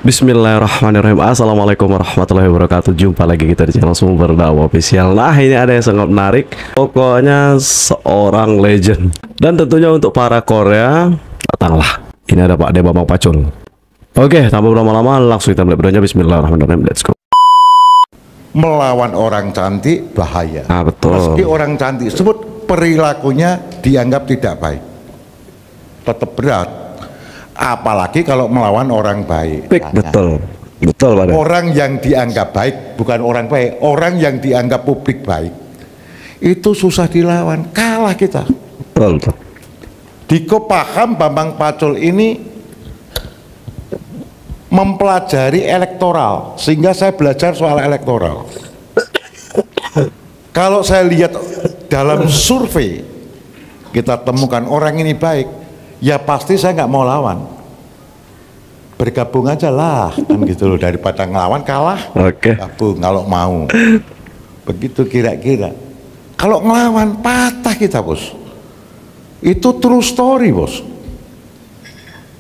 Bismillahirrahmanirrahim. Assalamualaikum warahmatullahi wabarakatuh. Jumpa lagi kita di channel Sumber Dakwah Official. Nah, ini ada yang sangat menarik. Pokoknya seorang legend. Dan tentunya untuk para Korea, datanglah. Ini ada Pak De Bambang Pacul. Oke, tanpa berlama-lama langsung kita mulai videonya. Bismillahirrahmanirrahim. Let's go. Melawan orang cantik bahaya. Ah, betul. Meski orang cantik sebut perilakunya dianggap tidak baik, tetap berat. Apalagi kalau melawan orang baik. Betul, betul Pak De. Orang yang dianggap baik, bukan orang baik, orang yang dianggap publik baik, itu susah dilawan, kalah kita. Betul, betul. Diko paham Bambang Pacul ini mempelajari elektoral, sehingga saya belajar soal elektoral. Kalau saya lihat dalam survei, kita temukan orang ini baik, ya pasti saya nggak mau lawan, bergabung aja lah, kan gitu loh, daripada ngelawan kalah. Oke. Gabung kalau mau, begitu kira-kira. Kalau ngelawan patah kita, bos. Itu true story, bos.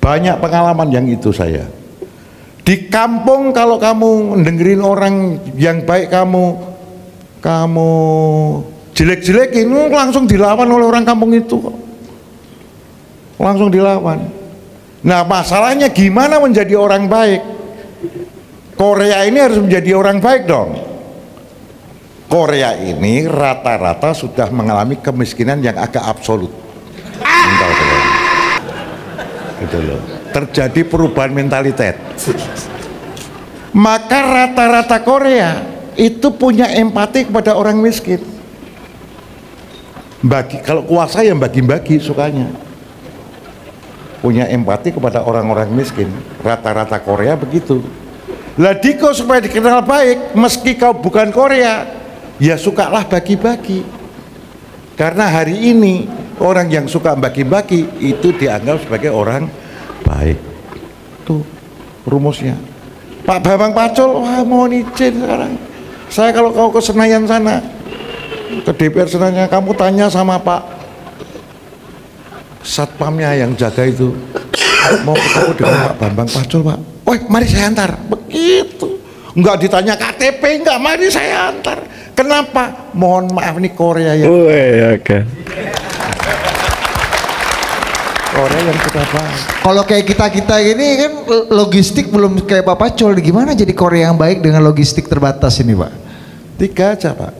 Banyak pengalaman yang itu saya. Di kampung kalau kamu dengerin orang yang baik, kamu jelek-jelekin, langsung dilawan oleh orang kampung itu, langsung dilawan. Nah, masalahnya gimana menjadi orang baik? Korea ini harus menjadi orang baik dong. Korea ini rata-rata sudah mengalami kemiskinan yang agak absolut. Gitu loh. Terjadi perubahan mentalitas. Maka rata-rata Korea itu punya empati kepada orang miskin. Kalau kuasa yang bagi-bagi sukanya. Punya empati kepada orang-orang miskin. Rata-rata Korea begitu. Lah Diko supaya dikenal baik, meski kau bukan Korea, ya sukalah bagi-bagi. Karena hari ini orang yang suka bagi-bagi itu dianggap sebagai orang baik. Tuh rumusnya. Pak Bambang Pacul, wah mohon izin sekarang. Saya kalau kau ke Senayan sana, ke DPR Senayan, kamu tanya sama Pak satpamnya yang jaga itu, mau ketemu dengan Pak Bambang Pacul, Pak. Woi, mari saya antar. Begitu. Enggak ditanya KTP, enggak, mari saya antar. Kenapa? Mohon maaf nih Korea ya. Oke. Korea yang kita bahas. Kalau kayak kita ini kan logistik belum kayak Pak Pacul, gimana jadi Korea yang baik dengan logistik terbatas ini, Pak? 3 aja, Pak.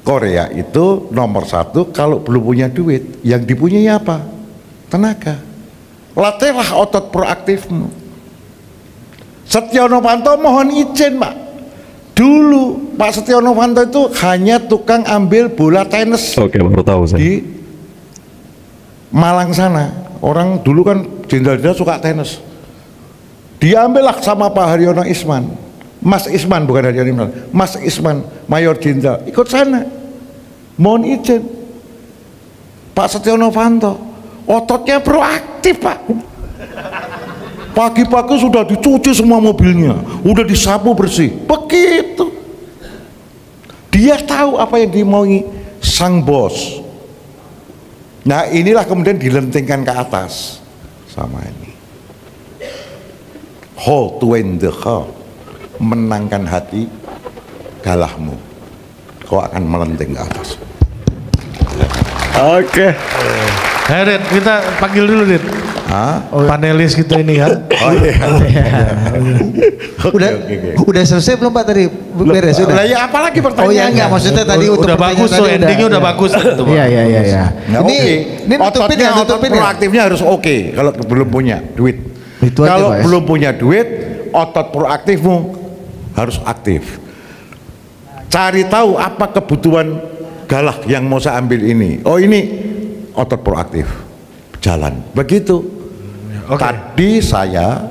Korea itu nomor 1 kalau belum punya duit, yang dipunyai apa? Tenaga. Latihlah otot proaktifmu. Setia Novanto mohon izin, Pak. Dulu Pak Setia Novanto itu hanya tukang ambil bola tenis. Oke, baru tahu saya. Di Malang sana, orang dulu kan jenderal-jenderal suka tenis. Diambillah sama Pak Haryono Isman, Mas Isman, bukan Haryono Isman, Mas Isman, Mayor Jenderal, ikut sana. Mohon izin, Pak Setia Novanto, ototnya proaktif, Pak. Pagi-pagi sudah dicuci semua mobilnya, udah disapu bersih, begitu. Dia tahu apa yang dimaui sang bos. Nah, inilah kemudian dilentingkan ke atas sama ini. Ho tuen de ho, menangkan hati galahmu, kau akan melenting ke atas. Oke. Red, kita panggil dulu, Red. Panelis kita ini kan. Oh iya. Udah selesai belum Pak tadi? Beres sudah. Lah ya apalagi pertanyaannya? Oh ya enggak, maksudnya tadi untuk udah bagus tuh, endingnya udah bagus gitu, Pak. Iya. Nah, Ini nutupin ototnya, ya, otot nutupin ya. proaktifnya harus oke kalau belum punya duit. Itu aja, Kalau Pak, ya. belum punya duit, otot proaktifmu harus aktif. Cari tahu apa kebutuhan galah yang mau saya ambil ini. Oh ini otot proaktif, jalan. Begitu. Tadi saya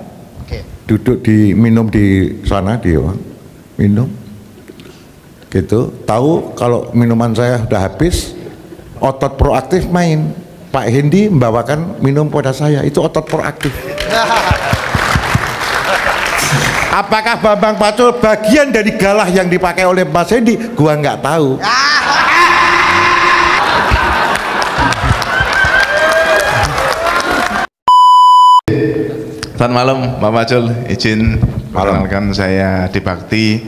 duduk minum di sana, minum. Gitu. Tahu kalau minuman saya sudah habis, otot proaktif main. Pak Hendi membawakan minum pada saya, itu otot proaktif. Apakah Bambang Pacul bagian dari galah yang dipakai oleh Mas Hendi? Gua nggak tahu. Selamat malam Pak Pacul, izin perkenalkan saya Dibakti.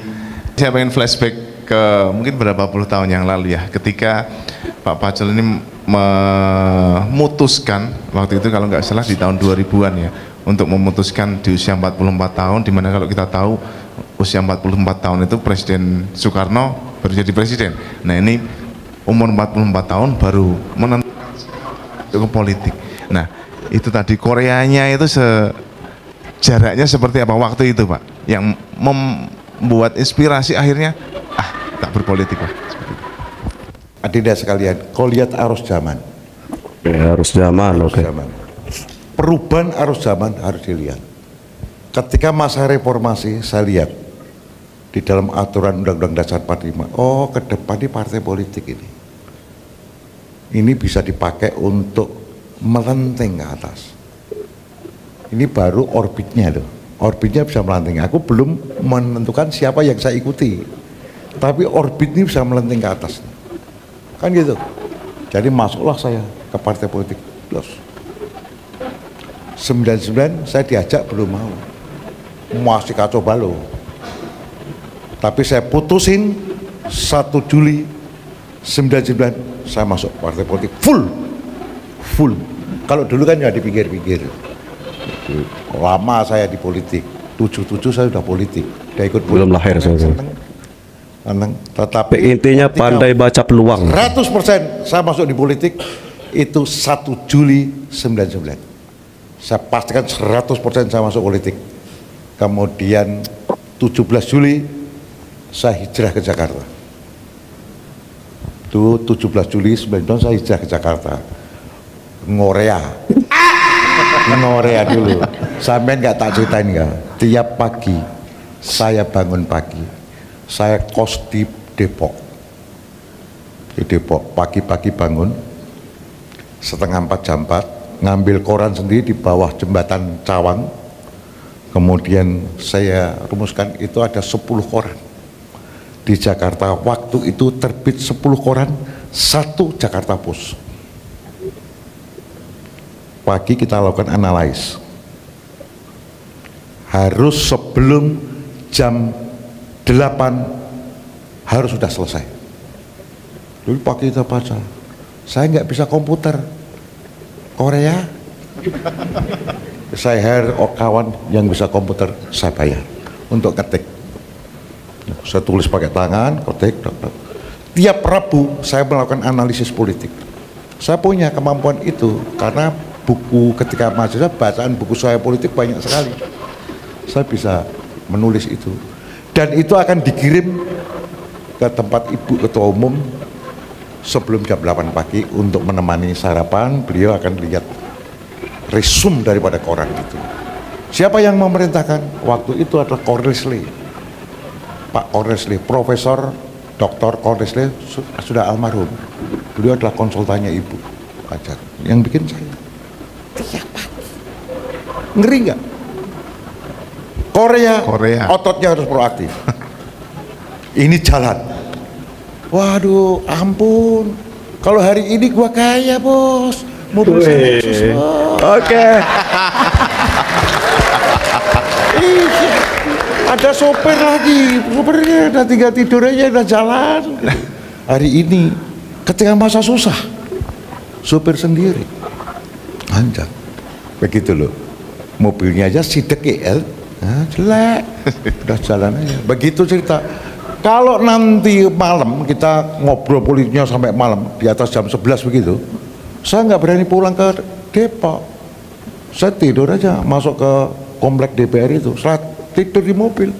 Saya pengen flashback ke mungkin berapa puluh tahun yang lalu ya, ketika Pak Pacul ini memutuskan waktu itu kalau nggak salah di tahun 2000-an ya, untuk memutuskan di usia 44 tahun, dimana kalau kita tahu usia 44 tahun itu Presiden Soekarno baru jadi presiden. Nah ini umur 44 tahun baru menentukan ke politik. Nah itu tadi Koreanya itu jaraknya seperti apa waktu itu Pak, yang membuat inspirasi akhirnya tak berpolitik Pak. Adinda sekalian, kau lihat arus zaman. Ya, arus zaman, oke. Perubahan arus zaman harus dilihat. Ketika masa reformasi, saya lihat di dalam aturan Undang-Undang Dasar 45, oh ke depan di partai politik ini bisa dipakai untuk melenting ke atas. Ini baru orbitnya loh, orbitnya bisa melenting. Aku belum menentukan siapa yang saya ikuti, tapi orbit ini bisa melenting ke atas, kan gitu. Jadi masuklah saya ke partai politik. Plus 99 saya diajak belum mau, masih kacau balau. Tapi saya putusin 1 Juli 99 saya masuk partai politik full. Kalau dulu kan ya di pinggir-pinggir. Lama saya di politik, 77 saya sudah politik, udah ikut belum lahir saya. Seneng. Tetapi intinya pandai baca peluang. 100% saya masuk di politik itu 1 Juli 99. Saya pastikan 100% saya masuk politik. Kemudian 17 Juli saya hijrah ke Jakarta. Itu 17 Juli 99 saya hijrah ke Jakarta. Ngorea dulu. Sampai nggak tak ceritain nggak? Tiap pagi saya bangun pagi, saya kos di Depok. Di Depok pagi-pagi bangun, setengah 4 jam 4, ngambil koran sendiri di bawah jembatan Cawang. Kemudian saya rumuskan itu ada 10 koran. Di Jakarta waktu itu terbit 10 koran, 1 Jakarta Post. Pagi kita lakukan analis, harus sebelum jam 8 harus sudah selesai. Dulu pagi kita baca, saya nggak bisa komputer Korea, saya hire kawan yang bisa komputer, saya bayar untuk ketik. Saya tulis pakai tangan, ketik. Tiap Rabu saya melakukan analisis politik. Saya punya kemampuan itu karena buku ketika mahasiswa, bacaan buku saya politik banyak sekali. Saya bisa menulis itu, dan itu akan dikirim ke tempat Ibu Ketua Umum sebelum jam 8 pagi untuk menemani sarapan. Beliau akan lihat resume daripada koran itu. Siapa yang memerintahkan? Waktu itu adalah Kornesli, Pak Kornesli, Profesor Dr. Kornesli sudah almarhum. Beliau adalah konsultannya Ibu Ajar yang bikin saya. Tiap pagi. Ngeri nggak? Korea ototnya harus proaktif. Ini jalan. Waduh, ampun. Kalau hari ini gua kaya bos, mobil saya khusus. Oke. Ada sopir lagi, sopirnya udah tinggal tidur aja udah jalan. Hari ini ketika masa susah, sopir sendiri. Anjak, begitu loh. Mobilnya aja sidik ya, jelek, udah jalan aja. Begitu cerita. Kalau nanti malam kita ngobrol politiknya sampai malam di atas jam 11 begitu, saya nggak berani pulang ke Depok. Saya tidur aja, masuk ke komplek DPR itu, saya tidur di mobil.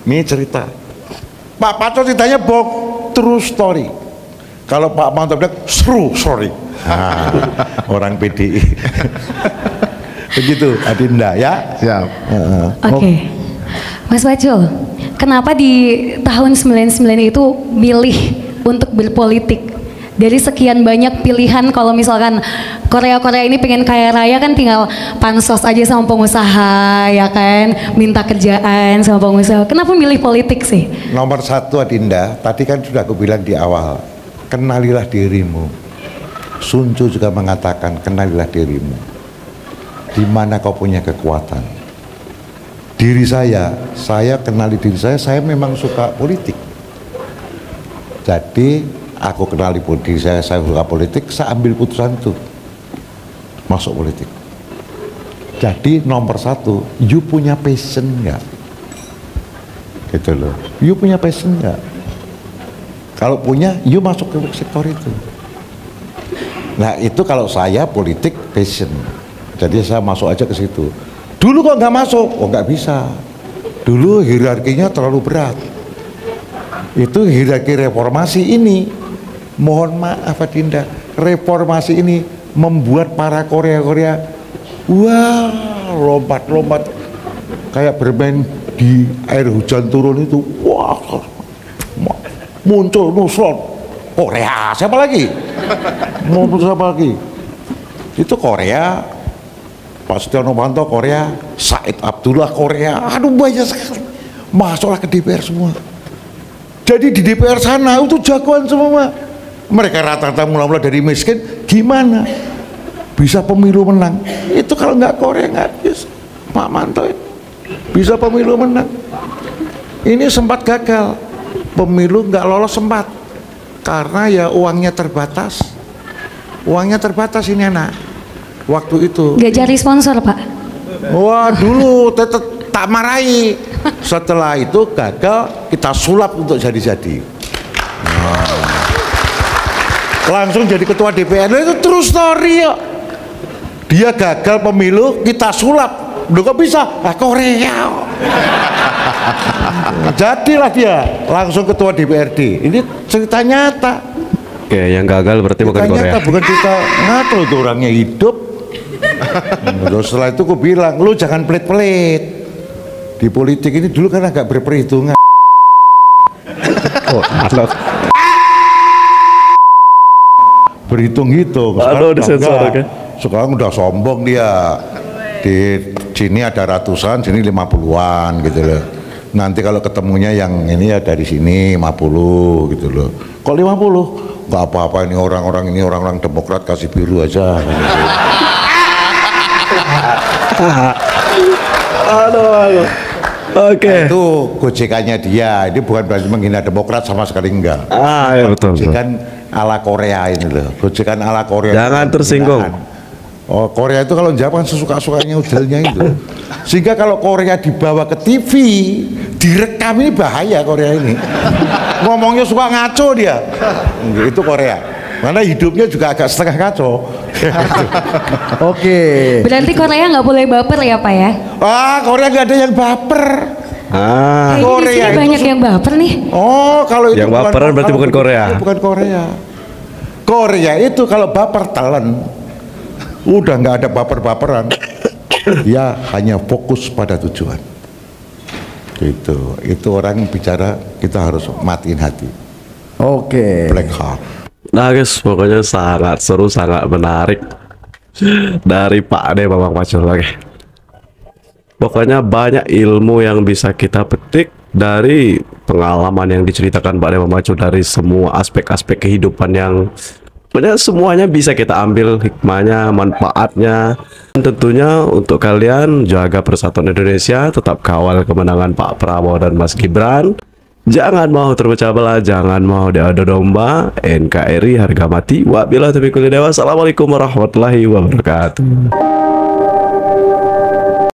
Ini cerita. Pak Pacul ceritanya bohong, true story. Kalau Pak Mantap bilang true story. Orang PDI. Begitu Adinda ya. Siap. Oke. Mas Pacul, kenapa di tahun 99 itu milih untuk berpolitik? Dari sekian banyak pilihan, kalau misalkan Korea ini pengen kaya raya kan tinggal pansos aja sama pengusaha ya kan, minta kerjaan sama pengusaha. Kenapa milih politik sih? Nomor 1 Adinda, tadi kan sudah aku bilang di awal, kenalilah dirimu. Sun Tzu juga mengatakan kenalilah dirimu. di mana kau punya kekuatan. Diri saya kenali diri saya memang suka politik. Jadi aku kenali diri saya suka politik, saya ambil putusan itu masuk politik. Jadi nomor satu, you punya passion nggak? Gitu loh, you punya passion nggak? Kalau punya, you masuk ke sektor itu. Nah itu kalau saya politik passion, jadi saya masuk aja ke situ. Dulu kok nggak masuk, oh nggak bisa. Dulu hierarkinya terlalu berat. Itu hierarki reformasi ini, mohon maaf Adinda, reformasi ini membuat para Korea, wah lompat-lompat kayak bermain di air hujan turun itu, wah muncul Nusron Korea, siapa lagi? Muncul siapa lagi? Itu Korea. Pak Setia Novanto Korea, Said Abdullah Korea, aduh banyak sekali, masuklah ke DPR semua. Jadi di DPR sana itu jagoan semua. Mereka rata-rata mula-mula dari miskin, gimana bisa pemilu menang? Itu kalau nggak Korea nggak bisa. Pak Manto bisa pemilu menang. Ini sempat gagal, pemilu nggak lolos sempat, karena ya uangnya terbatas. Uangnya terbatas ini anak. Waktu itu Gak cari sponsor Pak? Wah dulu tetap tak marahi. Setelah itu gagal, kita sulap untuk jadi-jadi. Langsung jadi ketua DPR. Itu true story ya. Dia gagal pemilu, kita sulap. Udah kok bisa? Korea. Jadilah dia langsung ketua DPRD. Ini cerita nyata. Oke, yang gagal berarti bukan Korea. Nyata, bukan cerita ngatur, itu orangnya hidup. Terus setelah itu aku bilang, lu jangan pelit-pelit. Di politik ini dulu kan agak berperhitungan. Oh, alot. Berhitung-hitung. Aduh, disensor kan? Sekarang udah sombong dia. Di sini ada ratusan, sini 50-an gitu loh. Nanti kalau ketemunya yang ini ya dari sini 50 gitu loh. Kok 50? Gak apa-apa, ini orang-orang Demokrat kasih biru aja. Aduh. Oke. Nah, itu gojekannya dia. Ini bukan berarti menghina Demokrat, sama sekali enggak. Ya betul. Gojekan ala Korea ini loh. Gojekan ala Korea. Jangan tersinggung. Oh, Korea itu kalau jawab sesuka-sukanya udelnya itu. Sehingga kalau Korea dibawa ke TV, direkam, ini bahaya Korea ini. Ngomongnya suka ngaco dia. Itu Korea. Karena hidupnya juga agak setengah ngaco. Oke. Berarti Korea nggak boleh baper ya Pak ya? Korea nggak ada yang baper. Kayaknya di Korea sini itu banyak yang baper nih. Oh, kalau itu yang baperan berarti bukan Korea. Bukan Korea. Korea itu kalau baper telan. Udah nggak ada baper-baperan. Dia hanya fokus pada tujuan. Gitu. Itu orang bicara, kita harus matiin hati. Oke. Black heart. Nah guys, pokoknya sangat seru, sangat menarik dari Pak Ade Bambang Pacul. Oke. Pokoknya banyak ilmu yang bisa kita petik dari pengalaman yang diceritakan Pak Ade Bambang Pacul, dari semua aspek-aspek kehidupan yang pokoknya semuanya bisa kita ambil hikmahnya, manfaatnya. Dan tentunya untuk kalian jaga persatuan Indonesia, tetap kawal kemenangan Pak Prabowo dan Mas Gibran. Jangan mau terpecah belah, jangan mau diadu domba. NKRI harga mati. Wabillahi taufiq wal hidayah. Wassalamualaikum warahmatullahi wabarakatuh.